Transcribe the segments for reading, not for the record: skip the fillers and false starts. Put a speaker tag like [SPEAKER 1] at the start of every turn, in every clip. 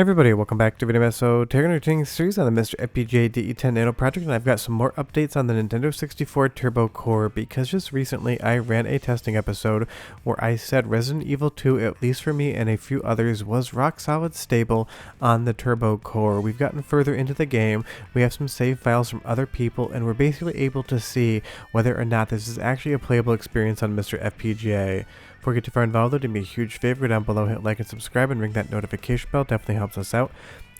[SPEAKER 1] Hey everybody, welcome back to video. So taking a routine series on the MiSTer FPGA DE10 Nano project, and I've got some more updates on the Nintendo 64 Turbo Core because just recently I ran a testing episode where I said Resident Evil 2, at least for me and a few others, was rock solid stable on the Turbo Core. We've gotten further into the game, we have some save files from other people, and we're basically able to see whether or not this is actually a playable experience on MiSTer FPGA. Before we get too far involved, though, do me a huge favor down below, hit like and subscribe and ring that notification bell, definitely helps us out.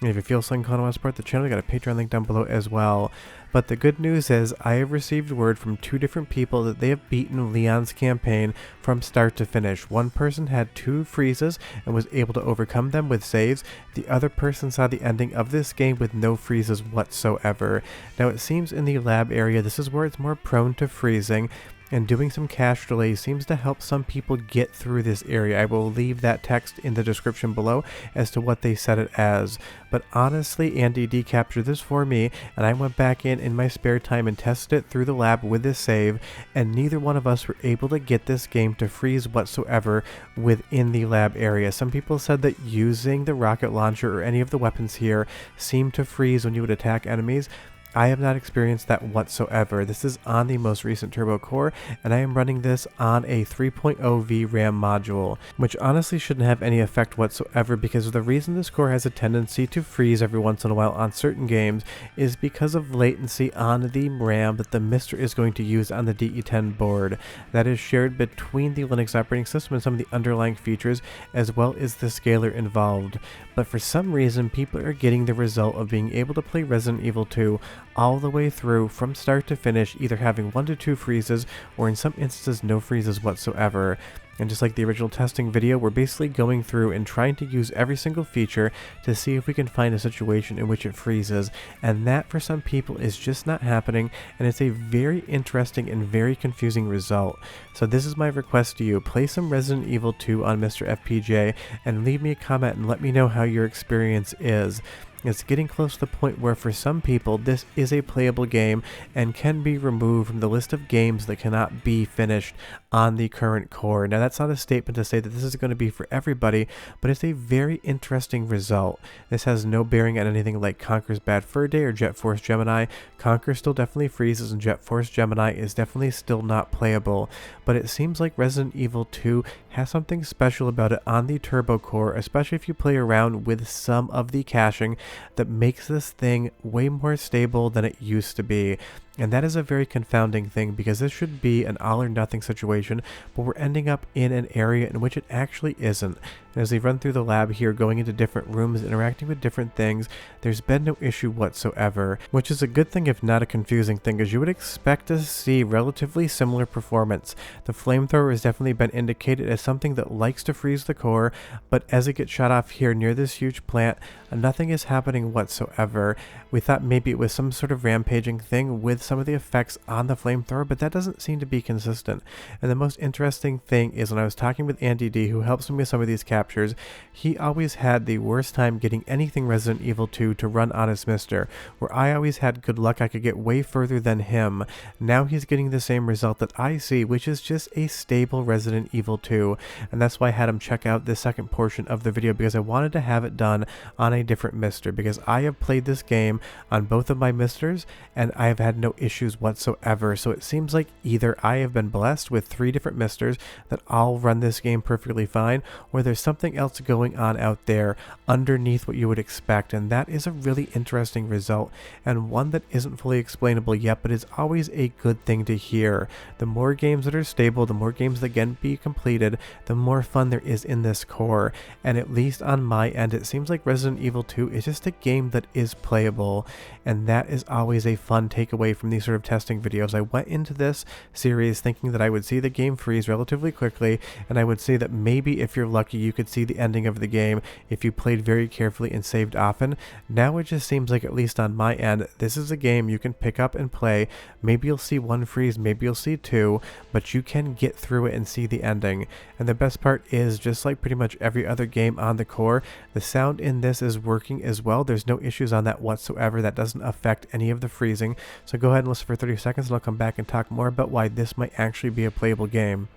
[SPEAKER 1] And if you feel so inclined to want to support the channel, we got a Patreon link down below as well. But the good news is, I have received word from two different people that they have beaten Leon's campaign from start to finish. One person had 2 freezes and was able to overcome them with saves. The other person saw the ending of this game with no freezes whatsoever. Now it seems in the lab area, this is where it's more prone to freezing, and doing some cache delay seems to help some people get through this area. I will leave that text in the description below as to what they set it as. But honestly, Andy D captured this for me, and I went back in my spare time and tested it through the lab with this save, and neither one of us were able to get this game to freeze whatsoever within the lab area. Some people said that using the rocket launcher or any of the weapons here seemed to freeze when you would attack enemies. I have not experienced that whatsoever. This is on the most recent Turbo Core, and I am running this on a 3.0 VRAM module, which honestly shouldn't have any effect whatsoever, because the reason this core has a tendency to freeze every once in a while on certain games is because of latency on the RAM that the MiSTer is going to use on the DE10 board. That is shared between the Linux operating system and some of the underlying features, as well as the scaler involved. But for some reason, people are getting the result of being able to play Resident Evil 2 all the way through from start to finish, either having 1 to 2 freezes or in some instances no freezes whatsoever. And just like the original testing video, we're basically going through and trying to use every single feature to see if we can find a situation in which it freezes, and that for some people is just not happening, and it's a very interesting and very confusing result. So this is my request to you: play some Resident Evil 2 on MiSTer FPGA and leave me a comment and let me know how your experience is. It's getting close to the point where for some people this is a playable game and can be removed from the list of games that cannot be finished on the current core. Now that's not a statement to say that this is going to be for everybody, but it's a very interesting result. This has no bearing on anything like Conker's Bad Fur Day or Jet Force Gemini. Conker still definitely freezes and Jet Force Gemini is definitely still not playable, but it seems like Resident Evil 2 has something special about it on the Turbo Core, especially if you play around with some of the caching that makes this thing way more stable than it used to be. And that is a very confounding thing, because this should be an all or nothing situation, but we're ending up in an area in which it actually isn't. And as we run through the lab here, going into different rooms, interacting with different things, there's been no issue whatsoever, which is a good thing if not a confusing thing, as you would expect to see relatively similar performance. The flamethrower has definitely been indicated as something that likes to freeze the core, but as it gets shot off here near this huge plant, nothing is happening whatsoever. We thought maybe it was some sort of rampaging thing with some of the effects on the flamethrower, but that doesn't seem to be consistent. And the most interesting thing is, when I was talking with Andy D, who helps me with some of these captures, he always had the worst time getting anything Resident Evil 2 to run on his MiSTer, where I always had good luck. I could get way further than him. Now he's getting the same result that I see, which is just a stable Resident Evil 2, and that's why I had him check out the second portion of the video, because I wanted to have it done on a different MiSTer, because I have played this game on both of my MiSTers and I have had no issues whatsoever. So it seems like either I have been blessed with 3 different MiSTers that all run this game perfectly fine, or there's something else going on out there underneath what you would expect, and that is a really interesting result, and one that isn't fully explainable yet, but is always a good thing to hear. The more games that are stable, the more games that can be completed, the more fun there is in this core, and at least on my end, it seems like Resident Evil 2 is just a game that is playable, and that is always a fun takeaway from these sort of testing videos. I went into this series thinking that I would see the game freeze relatively quickly, and I would say that maybe if you're lucky you could see the ending of the game if you played very carefully and saved often. Now it just seems like, at least on my end, this is a game you can pick up and play. Maybe you'll see 1 freeze, maybe you'll see 2, but you can get through it and see the ending. And the best part is, just like pretty much every other game on the core, the sound in this is working as well. There's no issues on that whatsoever. That doesn't affect any of the freezing. So go ahead and listen for 30 seconds and I'll come back and talk more about why this might actually be a playable game.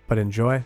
[SPEAKER 1] But enjoy.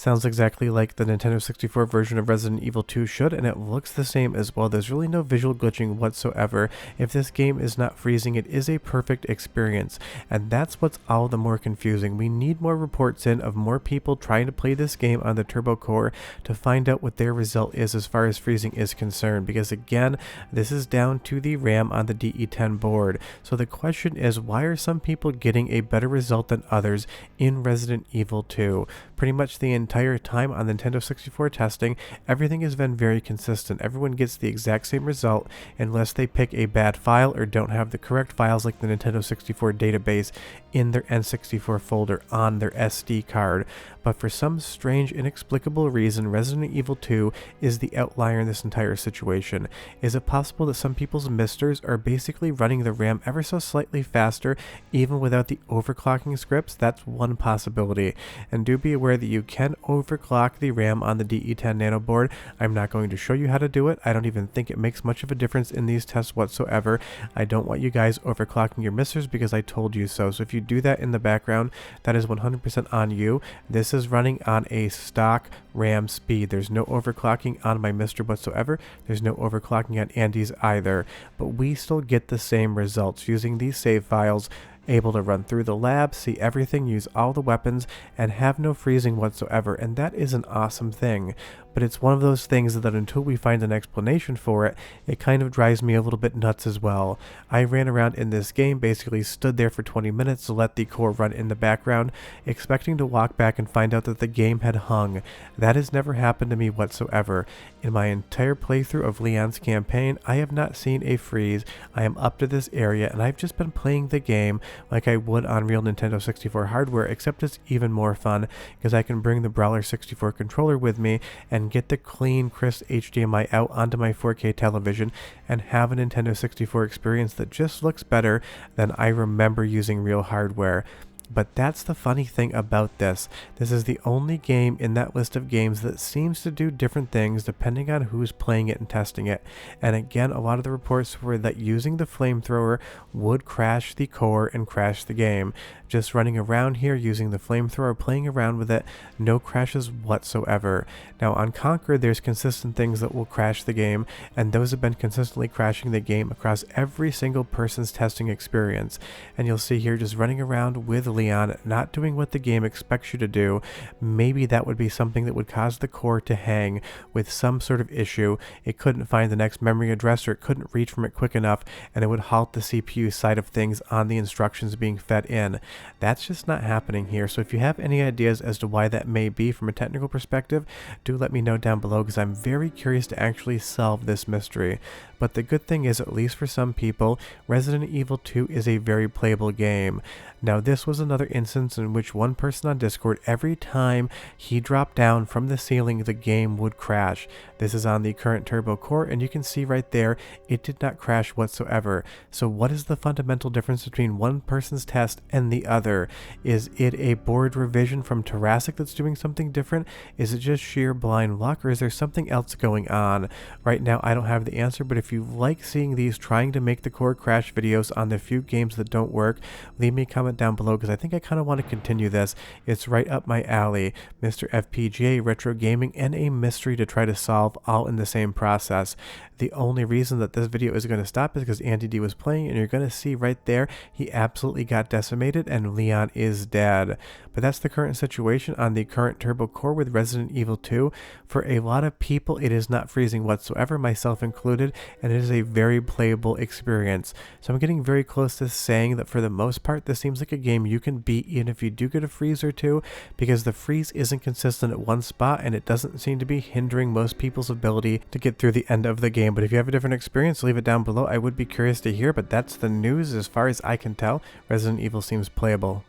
[SPEAKER 1] Sounds exactly like the Nintendo 64 version of Resident Evil 2 should, and it looks the same as well. There's really no visual glitching whatsoever. If this game is not freezing, it is a perfect experience, and that's what's all the more confusing. We need more reports in of more people trying to play this game on the Turbo Core to find out what their result is as far as freezing is concerned, because again, this is down to the RAM on the DE10 board. So the question is, why are some people getting a better result than others in Resident Evil 2? Pretty much the entire time on Nintendo 64 testing, everything has been very consistent. Everyone gets the exact same result unless they pick a bad file or don't have the correct files like the Nintendo 64 database in their N64 folder on their SD card. But for some strange, inexplicable reason, Resident Evil 2 is the outlier in this entire situation. Is it possible that some people's MiSTers are basically running the RAM ever so slightly faster, even without the overclocking scripts? That's one possibility. And do be aware that you can overclock the RAM on the DE10 Nano board. I'm not going to show you how to do it. I don't even think it makes much of a difference in these tests whatsoever. I don't want you guys overclocking your MiSTers because I told you so. So if you do that in the background, that is 100% on you. This is running on a stock RAM speed. There's no overclocking on my MiSTer whatsoever. There's no overclocking on Andy's either. But we still get the same results using these save files, able to run through the lab, see everything, use all the weapons, and have no freezing whatsoever, and that is an awesome thing. But it's one of those things that until we find an explanation for it, it kind of drives me a little bit nuts as well. I ran around in this game, basically stood there for 20 minutes to let the core run in the background, expecting to walk back and find out that the game had hung. That has never happened to me whatsoever. In my entire playthrough of Leon's campaign, I have not seen a freeze. I am up to this area, and I've just been playing the game like I would on real Nintendo 64 hardware, except it's even more fun because I can bring the Brawler 64 controller with me and get the clean, crisp HDMI out onto my 4K television and have a Nintendo 64 experience that just looks better than I remember using real hardware. But that's the funny thing about this. This is the only game in that list of games that seems to do different things depending on who's playing it and testing it. And again, a lot of the reports were that using the flamethrower would crash the core and crash the game. Just running around here using the flamethrower, playing around with it, no crashes whatsoever. Now on Conquer, there's consistent things that will crash the game, and those have been consistently crashing the game across every single person's testing experience. And you'll see here just running around with Leon, not doing what the game expects you to do. Maybe that would be something that would cause the core to hang with some sort of issue. It couldn't find the next memory address, or it couldn't reach from it quick enough, and it would halt the CPU side of things on the instructions being fed in. That's just not happening here. So if you have any ideas as to why that may be from a technical perspective, do let me know down below, because I'm very curious to actually solve this mystery. But the good thing is, at least for some people, Resident Evil 2 is a very playable game. Now this was another instance in which one person on Discord, every time he dropped down from the ceiling, the game would crash. This is on the current Turbo Core, and you can see right there, it did not crash whatsoever. So what is the fundamental difference between one person's test and the other? Is it a board revision from Jurassic that's doing something different? Is it just sheer blind luck, or is there something else going on? Right now I don't have the answer, but if you like seeing these trying to make the core crash videos on the few games that don't work, leave me a comment down below, because I think I kind of want to continue this. It's right up my alley. MiSTer FPGA, retro gaming, and a mystery to try to solve, all in the same process. The only reason that this video is going to stop is because Andy D was playing, and you're going to see right there, he absolutely got decimated and Leon is dead. But that's the current situation on the current Turbo Core with Resident Evil 2. For a lot of people, it is not freezing whatsoever, myself included, and it is a very playable experience. So I'm getting very close to saying that for the most part, this seems like a game you can beat even if you do get a freeze or two, because the freeze isn't consistent at one spot, and it doesn't seem to be hindering most people's ability to get through the end of the game. But if you have a different experience, leave it down below. I would be curious to hear, but that's the news as far as I can tell. Resident Evil seems playable.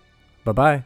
[SPEAKER 1] Bye-bye.